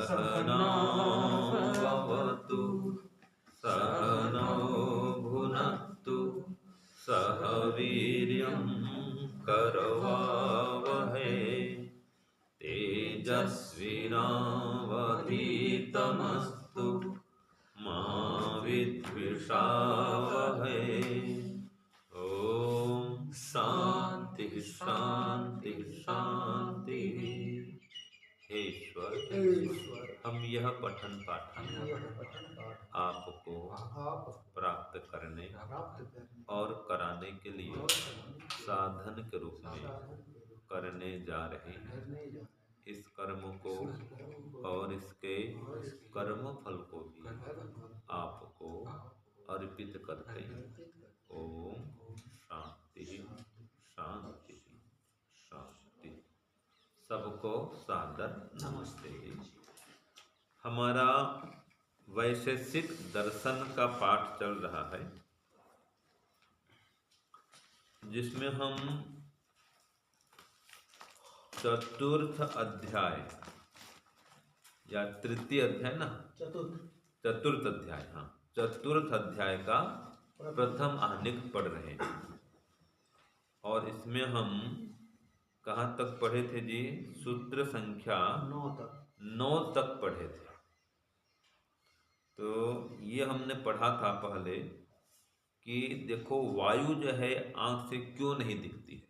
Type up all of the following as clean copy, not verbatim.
सहना भवतु सहनौ भुनक्तु सह वीर्यं करवावहै तेजस्विनावधीतमस्तु मा विद्विषावहै। ओम शांति शांति शांति। हे ईश्वर, हम यह पठन पाठन आपको प्राप्त करने और कराने के लिए साधन के रूप में करने जा रहे हैं। इस कर्म को और इसके कर्म फल को भी आपको अर्पित करते हैं। ओम शांति शांति शांति। सबको सादर नमस्ते। हमारा वैशेषिक दर्शन का पाठ चल रहा है, जिसमें हम चतुर्थ अध्याय या तृतीय अध्याय ना चतुर्थ अध्याय, हाँ चतुर्थ अध्याय का प्रथम आहनिक पढ़ रहे हैं। और इसमें हम कहाँ तक पढ़े थे जी? सूत्र संख्या 9 तक पढ़े थे। तो ये हमने पढ़ा था पहले कि देखो वायु जो है आंख से क्यों नहीं दिखती है।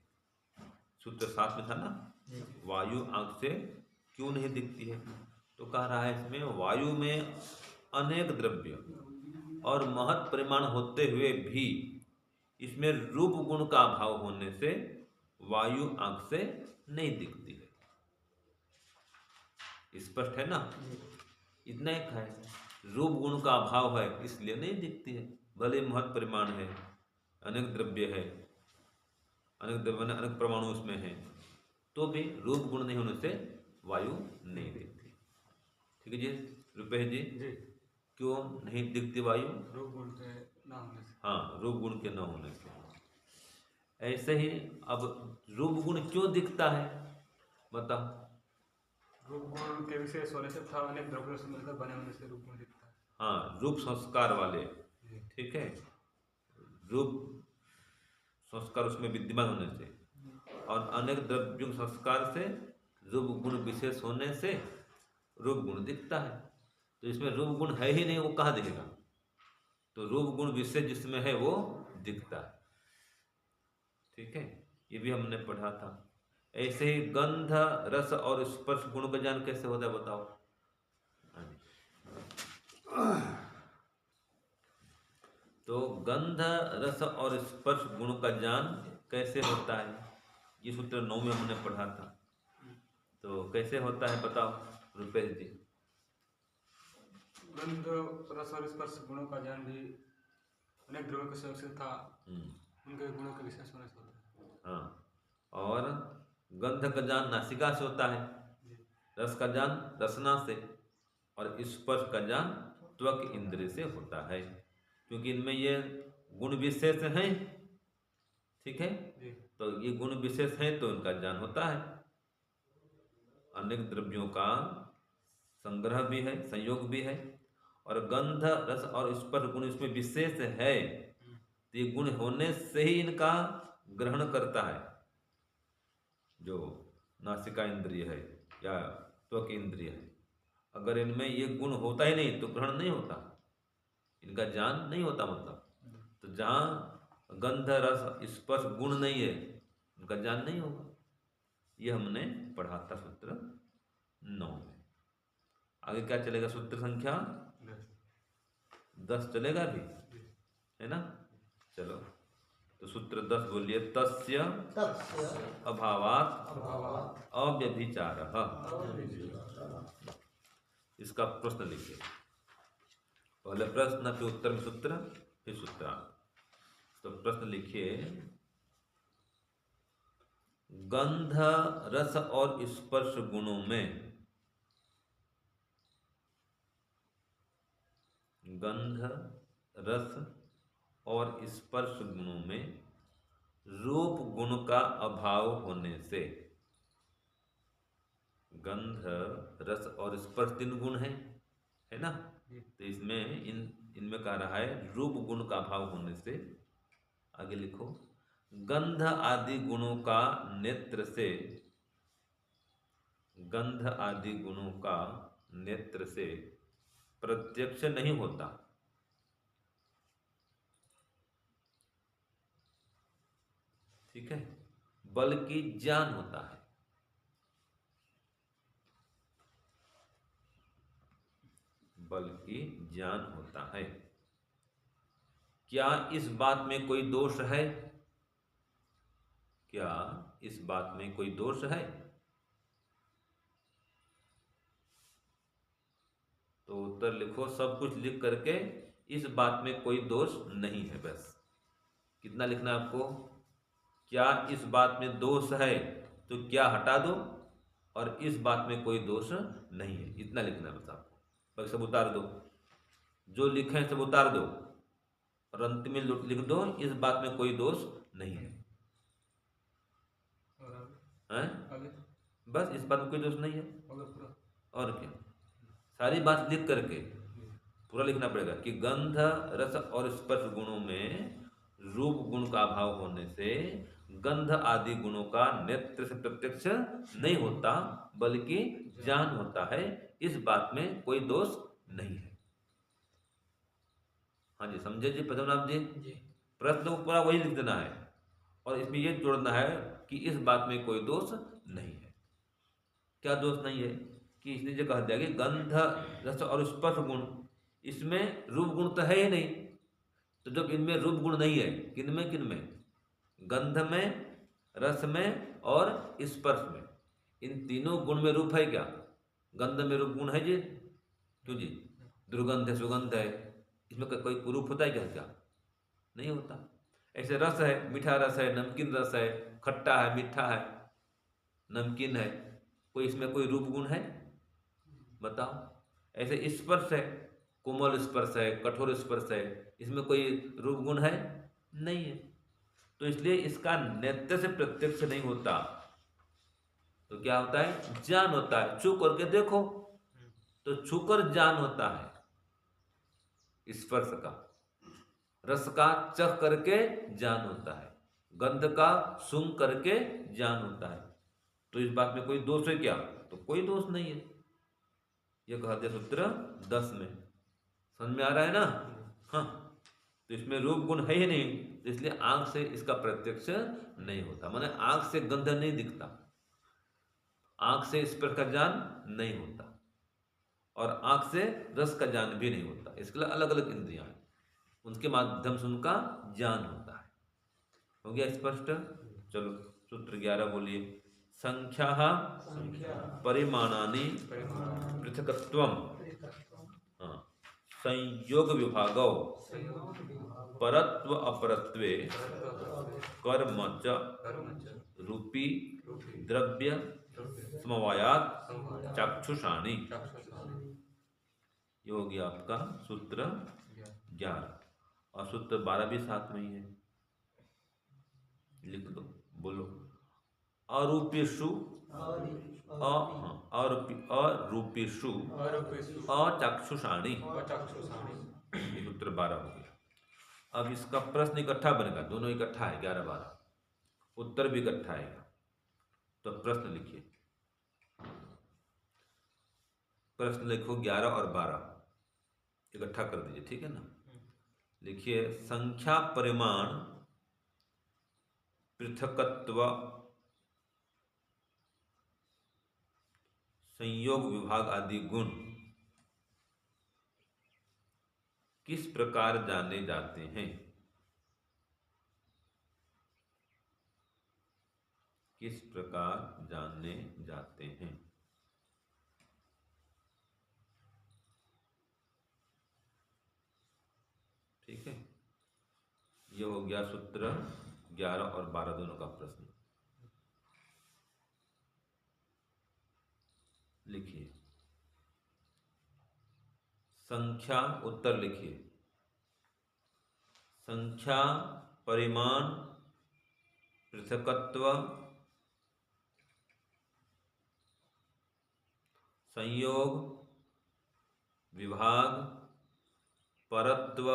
सूत्र 7 में था ना, वायु आंख से क्यों नहीं दिखती है। तो कह रहा है इसमें वायु में अनेक द्रव्य और महत परिमाण होते हुए भी इसमें रूप गुण का अभाव होने से वायु आंख से नहीं दिखती है। स्पष्ट है ना? इतना एक है, रूप गुण का अभाव है इसलिए नहीं दिखती है। भले महत परिमाण है, अनेक द्रव्य है, अनेक द्रव्य अनेक परमाणु उसमें है, तो भी रूप गुण नहीं होने से वायु नहीं दिखती। ठीक है जी रुपेश जी? क्यों नहीं दिखती वायु? रूप गुण के न होने से। हाँ, रूप गुण के न होने से। ऐसे ही अब रूप गुण क्यों दिखता है बताओ? रूप गुण के विशेष होने से था, अनेक द्रव्यों से मिलकर बने होने से रूप गुण दिखता है। हाँ, रूप संस्कार वाले, ठीक है, रूप संस्कार उसमें विद्यमान होने से और अनेक द्रव्यों संस्कार से रूप गुण विशेष होने से रूप गुण दिखता है। तो इसमें रूप गुण है ही नहीं, वो कहाँ दिखेगा? तो रूप गुण विशेष जिसमें है वो दिखता है। ठीक है, ये भी हमने पढ़ा था। ऐसे ही गंध रस और स्पर्श गुण का ज्ञान कैसे होता है बताओ? तो गंध रस और स्पर्श गुण का ज्ञान कैसे होता है? ये सूत्र 9 में हमने पढ़ा था। तो कैसे होता है बताओ रुपेश जी? गंध रस और स्पर्श गुणों का ज्ञान भी अनेक द्रव्यों के सहयोग से था, उनके गुणों के विशेष होने से होता है। हाँ, और गंध का ज्ञान नासिका से होता है, रस का ज्ञान रसना से, और स्पर्श का ज्ञान त्वक इंद्रिय से होता है, क्योंकि इनमें ये गुण विशेष हैं। ठीक है, तो ये गुण विशेष हैं तो इनका ज्ञान होता है। अनेक द्रव्यों का संग्रह भी है, संयोग भी है, और गंध रस और स्पर्श गुण इसमें विशेष है, तो ये गुण होने से ही इनका ग्रहण करता है जो नासिका इंद्रिय है या त्वक इंद्रिय है। अगर इनमें ये गुण होता ही नहीं तो ग्रहण नहीं होता, इनका ज्ञान नहीं होता। मतलब तो जहाँ गंध रस स्पर्श गुण नहीं है उनका ज्ञान नहीं होगा। ये हमने पढ़ा था सूत्र 9 में। आगे क्या चलेगा? सूत्र संख्या 10 चलेगा भी, है ना? चलो, तो सूत्र 10 बोलिए। तस्य अभावात् अव्यभिचारः। इसका प्रश्न लिखिए। पहले प्रश्न के उत्तर में सूत्र, फिर सूत्रार्थ। तो प्रश्न लिखिए, गंध रस और स्पर्श गुणों में, गंध रस और स्पर्श गुणों में रूप गुण का अभाव होने से गंध, रस और स्पर्श 3 गुण है ना। जी। तो इसमें इनमें कह रहा है रूप गुण का अभाव होने से, आगे लिखो, गंध आदि गुणों का नेत्र से, गंध आदि गुणों का नेत्र से प्रत्यक्ष नहीं होता, ठीक है, बल्कि ज्ञान होता है। बल्कि ज्ञान होता है। क्या इस बात में कोई दोष है? क्या इस बात में कोई दोष है? तो उत्तर लिखो, सब कुछ लिख करके इस बात में कोई दोष नहीं है, बस। कितना लिखना है आपको? क्या इस बात में दोष है, तो क्या हटा दो, और इस बात में कोई दोष नहीं है, इतना लिखना है बस आपको। बाकी सब उतार दो, जो लिखे हैं सब उतार दो, और अंत में लिख दो इस बात में कोई दोष नहीं है। और हैं? आगे बस इस बात में कोई दोष नहीं है, होगा पूरा। और क्या, सारी बात लिख करके पूरा लिखना पड़ेगा कि गंध, रस और स्पर्श गुणों में रूप गुण का अभाव होने से गंध आदि गुणों का नेत्र से प्रत्यक्ष नहीं होता, बल्कि ज्ञान होता है। इस बात में कोई दोष नहीं है। हाँ जी, समझे जी पद्मनाभ जी? प्रश्न को पूरा वही लिख देना है, और इसमें यह जोड़ना है कि इस बात में कोई दोष नहीं है। क्या दोष नहीं है? कि इसने जो कह दिया कि गंध, रस और स्पर्श गुण, इसमें रूप गुण तो है ही नहीं। तो जब इनमें रूप गुण नहीं है, किनमें किनमें? गंध में, रस में और स्पर्श में। इन तीनों गुण में रूप है क्या? गंध में रूप गुण है जी? क्यों जी? दुर्गंध है, सुगंध है, इसमें कोई रूप होता है क्या? क्या नहीं होता। ऐसे रस है, मीठा रस है, नमकीन रस है, खट्टा है, मीठा है, नमकीन है, कोई इसमें कोई रूप गुण है? बताओ। ऐसे स्पर्श है, कोमल स्पर्श है, कठोर स्पर्श है, इसमें कोई रूप गुण है? नहीं है। तो इसलिए इसका नेत्र से प्रत्यक्ष नहीं होता, तो क्या होता है? ज्ञान होता है। छू करके देखो, तो छूकर ज्ञान होता है स्पर्श का, रस का चख करके ज्ञान होता है, गंध का सूंघ करके ज्ञान होता है। तो इस बात में कोई दोष है क्या? तो कोई दोष नहीं है। यह कहा दिया सूत्र 10 में। समझ में आ रहा है ना? हाँ। तो इसमें रूप गुण है ही नहीं, तो इसलिए आंख से इसका प्रत्यक्ष नहीं होता, माने आंख से गंध नहीं दिखता, आंख से स्पर्श का ज्ञान नहीं होता, और आंख से रस का ज्ञान भी नहीं होता। इसके लिए अलग अलग इंद्रियां हैं, उनके माध्यम से उनका ज्ञान होता है। हो गया स्पष्ट? चलो सूत्र 11 बोलिए। संख्या परिमाणानि पृथकत्वम, हाँ, संयोग विभागौ परत्व अपरत्वे कर्म च रूपी द्रव्य समवायात चक्षुषाणि। ये हो गया आपका सूत्र 11, और सूत्र 12 भी साथ में ही है, लिख दो, बोलो। अरूपेषु अरूपेषु अचक्षुषाणि। सूत्र 12 हो गया। अब इसका प्रश्न इकट्ठा बनेगा, दोनों इकट्ठा है, 11 12, उत्तर भी इकट्ठा आएगा। तो प्रश्न लिखिए, प्रश्न लिखो 11 और 12 इकट्ठा कर दीजिए, ठीक है ना? लिखिए, संख्या परिमाण पृथकत्व संयोग विभाग आदि गुण किस प्रकार जाने जाते हैं? किस प्रकार जाने जाते हैं? ठीक है, ये हो गया सूत्र 11 और 12 दोनों का प्रश्न। लिखिए, संख्या, उत्तर लिखिए, संख्या परिमाण पृथकत्व संयोग, विभाग, परत्व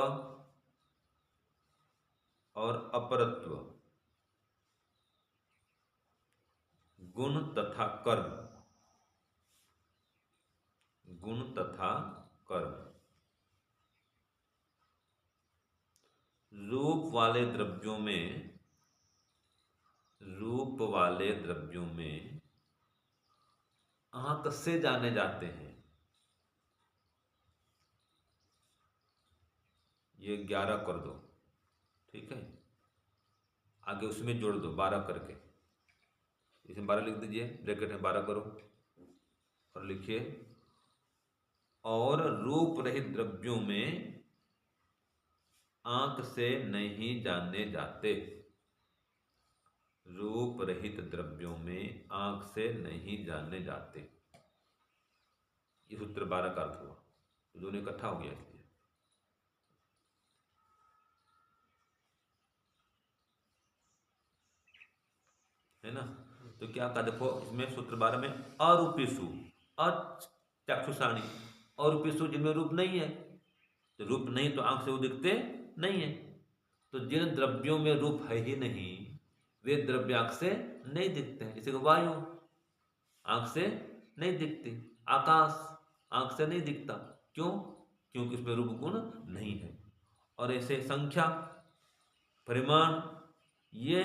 और अपरत्व, गुण तथा कर्म, गुण तथा कर्म। रूप वाले द्रव्यों में, रूप वाले द्रव्यों में आंख से जाने जाते हैं। ये 11 कर दो, ठीक है। आगे उसमें जोड़ दो 12 करके, इसमें 12 लिख दीजिए, ब्रैकेट में 12 करो और लिखिए, और रूप रहित द्रव्यों में आंख से नहीं जाने जाते। रूप रहित द्रव्यों में आंख से नहीं जाने जाते। ये सूत्र 12 का अर्थ हुआ, दोनों इकट्ठा हो गया इसलिए। है ना। तो क्या कहा, देखो इसमें सूत्र 12 में अरूपेषु, अचक्षुषाणि, अरूपेषु जिनमें रूप नहीं है, तो रूप नहीं तो आंख से वो दिखते नहीं है। तो जिन द्रव्यों में रूप है ही नहीं, वे द्रव्य आंख से नहीं दिखते हैं। जैसे वायु आंख से नहीं दिखती, आकाश आंख से नहीं दिखता। क्यों? क्योंकि उसमें रूप गुण नहीं है। और ऐसे संख्या, परिमाण, ये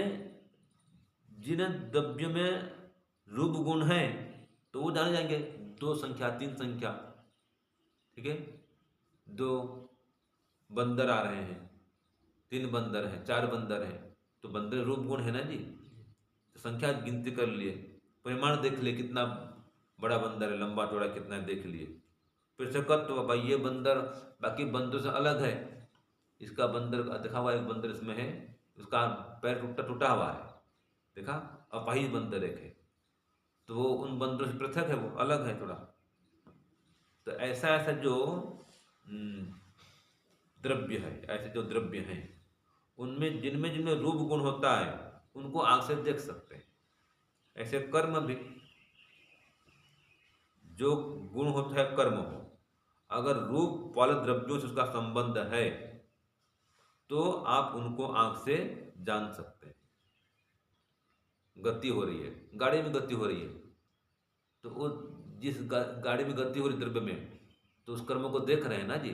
जिन द्रव्यों में रूप गुण है तो वो जाने जाएंगे। 2 संख्या, 3 संख्या, ठीक है। 2 बंदर आ रहे हैं, 3 बंदर हैं, 4 बंदर हैं, तो बंदर रूप गुण है ना जी। तो संख्या गिनती कर लिए, परिमाण देख लिए, कितना बड़ा बंदर है, लंबा चौड़ा कितना है देख लिए। फिर से तो भाई ये बंदर बाकी बंदरों से अलग है, इसका बंदर देखा हुआ, एक बंदर इसमें है, उसका पैर टूटा हुआ है, देखा, अपाहिज बंदर एक है, तो वो उन बंदरों से पृथक है, वो अलग है थोड़ा। तो ऐसा ऐसा जो द्रव्य है, ऐसे जो द्रव्य हैं उनमें जिनमें जिनमें रूप गुण होता है उनको आंख से देख सकते हैं। ऐसे कर्म भी, जो गुण होता है कर्म हो, अगर रूप वाले द्रव्यों से उसका संबंध है तो आप उनको आंख से जान सकते हैं। गति हो रही है, गाड़ी में गति हो रही है, तो वो जिस गाड़ी में गति हो रही द्रव्य में, तो उस कर्म को देख रहे हैं ना जी,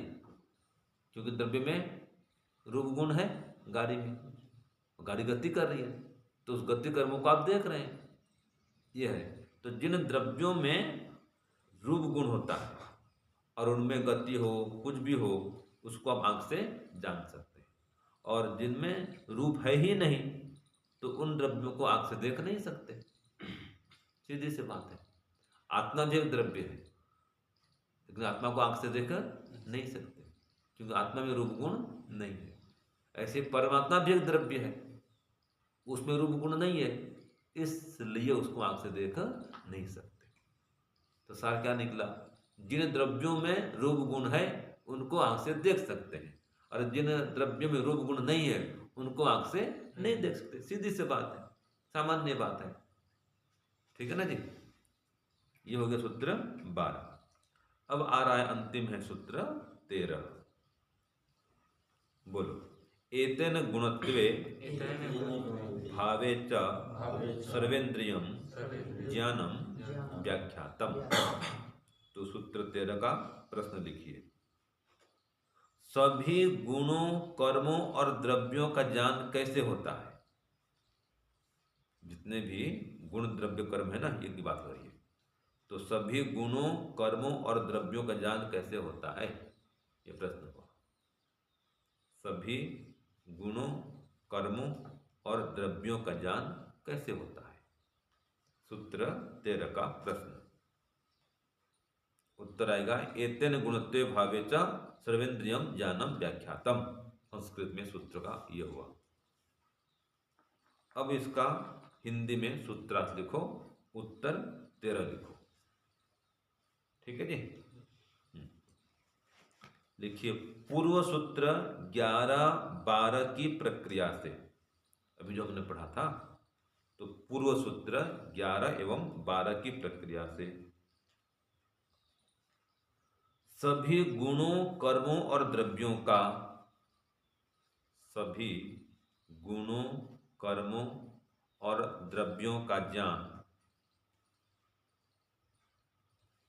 क्योंकि द्रव्य में रूप गुण है, गाड़ी में गाड़ी गति कर रही है, तो उस गति कर्मों को आप देख रहे हैं। ये है। तो जिन द्रव्यों में रूप गुण होता है और उनमें गति हो, कुछ भी हो, उसको आप आंख से जान सकते हैं। और जिनमें रूप है ही नहीं तो उन द्रव्यों को आंख से देख नहीं सकते। सीधी सी बात है। आत्मा भी एक द्रव्य है, लेकिन आत्मा को आंख से देख नहीं सकते, क्योंकि आत्मा में रूप गुण नहीं है। ऐसे परमात्मा भी एक द्रव्य है, उसमें रूप गुण नहीं है, इसलिए उसको आंख से देख नहीं सकते। तो सार क्या निकला, जिन द्रव्यों में रूप गुण है उनको आंख से देख सकते हैं, और जिन द्रव्यों में रूप गुण नहीं है उनको आंख से नहीं देख सकते। सीधी सी बात है, सामान्य बात है, ठीक है ना जी। ये हो गया सूत्र 12। अब आ रहा है अंतिम है सूत्र 13। बोलो। एतेन गुणत्वे भावे च सर्वेन्द्रियम ज्ञानम व्याख्यातम। तो सूत्र 13 का प्रश्न लिखिए। सभी गुणों, कर्मों और द्रव्यों का ज्ञान कैसे होता है? जितने भी गुण, द्रव्य, कर्म है ना, ये की बात हो रही है। तो सभी गुणों, कर्मों और द्रव्यों का ज्ञान कैसे होता है, ये प्रश्न हुआ। सभी गुणों, कर्मों और द्रव्यों का ज्ञान कैसे होता है? सूत्र 13 का प्रश्न। उत्तर आएगा एतेन गुणत्वे भावे च सर्वेन्द्रियम ज्ञानम व्याख्यातम। संस्कृत में सूत्र का यह हुआ। अब इसका हिंदी में सूत्रार्थ लिखो, उत्तर 13 लिखो, ठीक है जी। लिखिए। पूर्व सूत्र 11-12 की प्रक्रिया से, अभी जो हमने पढ़ा था, तो पूर्व सूत्र 11 एवं 12 की प्रक्रिया से सभी गुणों, कर्मों और द्रव्यों का, सभी गुणों, कर्मों और द्रव्यों का ज्ञान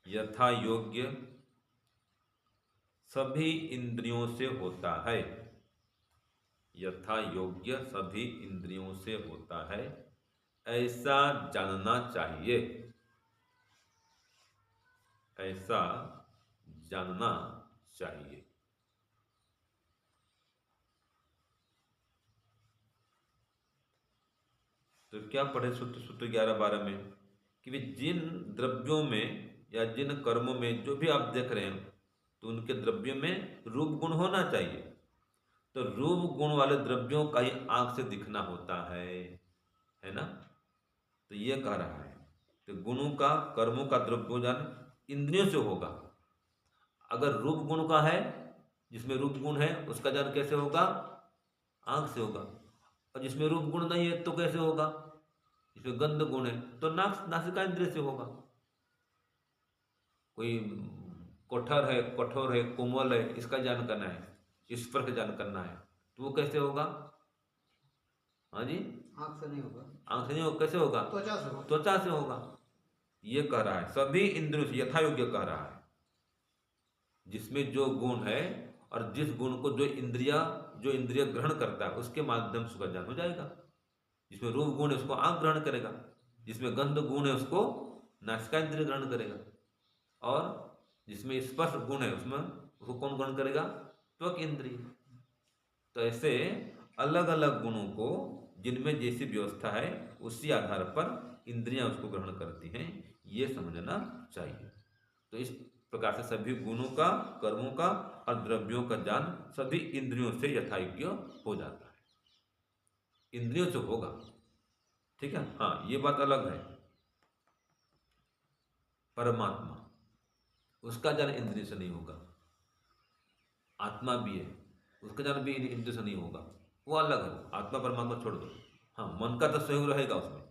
यथा योग्य सभी इंद्रियों से होता है। यथा योग्य सभी इंद्रियों से होता है, ऐसा जानना चाहिए। ऐसा जानना चाहिए। तो क्या पढ़े सूत्र सूत्र 11-12 में कि वे जिन द्रव्यों में या जिन कर्मों में जो भी आप देख रहे हैं तो उनके द्रव्यों में रूप गुण होना चाहिए। तो रूप गुण वाले द्रव्यों का ही आंख से दिखना होता है ना। तो ये कह रहा है कि गुणों का, कर्मों का द्रव्यों ज्ञान इंद्रियों से होगा। अगर रूप गुण का है, जिसमें रूप गुण है, उसका ज्ञान कैसे होगा? आंख से होगा। और जिसमें रूप गुण नहीं है तो कैसे होगा? जिसमें गंध गुण है तो नासिका इंद्रिय से होगा। कोई कठोर है, कोमल है, इसका ज्ञान करना है, स्पर्श का ज्ञान करना है, तो वो कैसे होगा? हाँ जी, आंख से नहीं होगा। आंख से नहीं होगा, कैसे होगा? त्वचा से होगा। त्वचा से होगा। ये कह रहा है सभी इंद्रियों से यथा योग्य कह रहा है, जिसमें जो गुण है और जिस गुण को जो इंद्रिय ग्रहण करता है उसके माध्यम से उसका ज्ञान हो जाएगा। जिसमें रूप गुण है उसको आंख ग्रहण करेगा, जिसमें गंध गुण है उसको नासिका इंद्रिय ग्रहण करेगा, और जिसमें स्पर्श गुण है उसमें उसको कौन ग्रहण करेगा? त्वक इंद्रिय। तो ऐसे अलग अलग गुणों को जिनमें जैसी व्यवस्था है उसी आधार पर इंद्रियां उसको ग्रहण करती हैं, ये समझना चाहिए। तो इस प्रकार से सभी गुणों का, कर्मों का और द्रव्यों का ज्ञान सभी इंद्रियों से यथायोग्य हो जाता है। इंद्रियों से होगा, ठीक है। हाँ, ये बात अलग है। परमात्मा, उसका ज्ञान इंद्रिय से नहीं होगा। आत्मा भी है, उसका ज्ञान भी इंद्रिय से नहीं होगा, वो अलग है। आत्मा परमात्मा छोड़ दो। हाँ, मन का तो सहयोग रहेगा उसमें।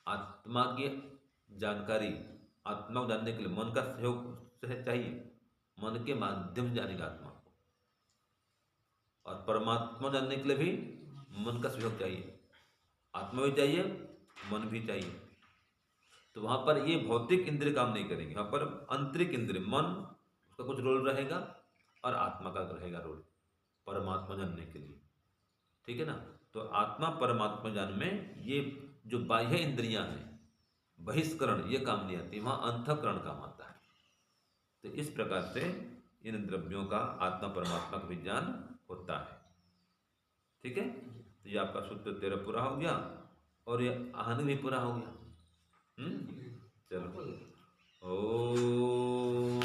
आत्मा की जानकारी, आत्मा को जानने के लिए मन का सहयोग चाहिए। मन के माध्यम से जानेगा आत्मा को, और परमात्मा जानने के लिए भी मन का सहयोग चाहिए। आत्मा भी चाहिए, मन भी चाहिए। तो वहां पर ये भौतिक इंद्रिय काम नहीं करेंगे, वहां पर आंतरिक इंद्रिय, मन, उसका कुछ रोल रहेगा और आत्मा का रहेगा रोल परमात्मा जानने के लिए, ठीक है ना। तो आत्मा परमात्मा जान में ये जो बाह्य इंद्रियां हैं, बहिष्करण, ये काम नहीं आती, वहां अंतःकरण काम आता है। तो इस प्रकार से इन द्रव्यों का आत्मा परमात्मा का भी ज्ञान होता है, ठीक है। तो ये आपका सूत्र 13 पूरा हो गया और ये आहन भी पूरा हो गया। चलो, ओम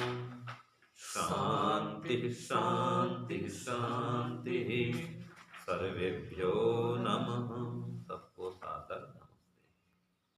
शांति शांति शांति, सर्वेभ्यो नमः।